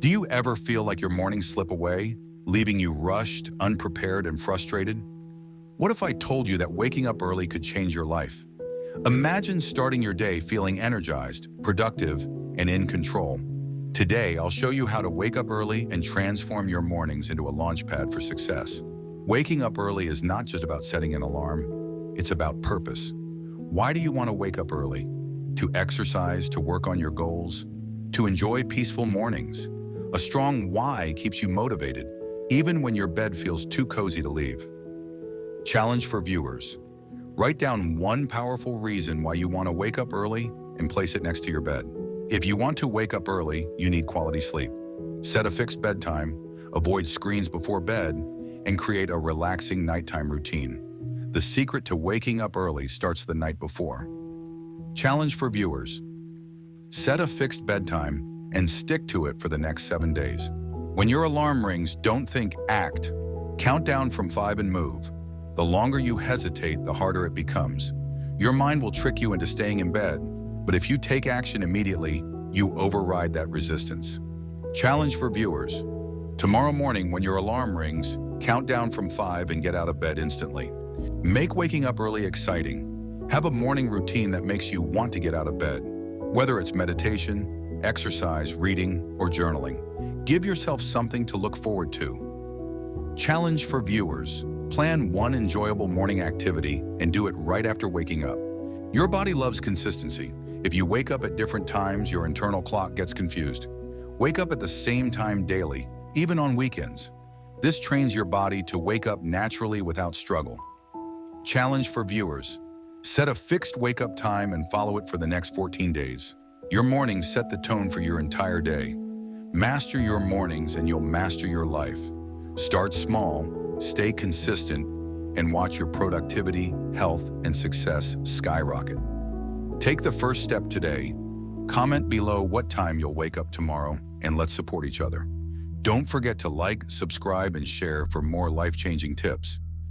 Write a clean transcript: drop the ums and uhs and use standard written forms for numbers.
Do you ever feel like your mornings slip away, leaving you rushed, unprepared, and frustrated? What if I told you that waking up early could change your life? Imagine starting your day feeling energized, productive, and in control. Today, I'll show you how to wake up early and transform your mornings into a launchpad for success. Waking up early is not just about setting an alarm, it's about purpose. Why do you want to wake up early? To exercise, to work on your goals, to enjoy peaceful mornings. A strong why keeps you motivated, even when your bed feels too cozy to leave. Challenge for viewers. Write down one powerful reason why you want to wake up early and place it next to your bed. If you want to wake up early, you need quality sleep. Set a fixed bedtime, avoid screens before bed, and create a relaxing nighttime routine. The secret to waking up early starts the night before. Challenge for viewers. Set a fixed bedtime and stick to it for the next 7 days. When your alarm rings, don't think, act. Count down from 5 and move. The longer you hesitate, the harder it becomes. Your mind will trick you into staying in bed, but if you take action immediately, you override that resistance. Challenge for viewers. Tomorrow morning, when your alarm rings, count down from 5 and get out of bed instantly. Make waking up early exciting. Have a morning routine that makes you want to get out of bed. Whether it's meditation, exercise, reading, or journaling, give yourself something to look forward to. Challenge for viewers. Plan one enjoyable morning activity and do it right after waking up. Your body loves consistency. If you wake up at different times, your internal clock gets confused. Wake up at the same time daily, even on weekends. This trains your body to wake up naturally without struggle. Challenge for viewers. Set a fixed wake-up time and follow it for the next 14 days. Your mornings set the tone for your entire day. Master your mornings and you'll master your life. Start small, stay consistent, and watch your productivity, health, and success skyrocket. Take the first step today. Comment below what time you'll wake up tomorrow, and let's support each other. Don't forget to like, subscribe, and share for more life-changing tips.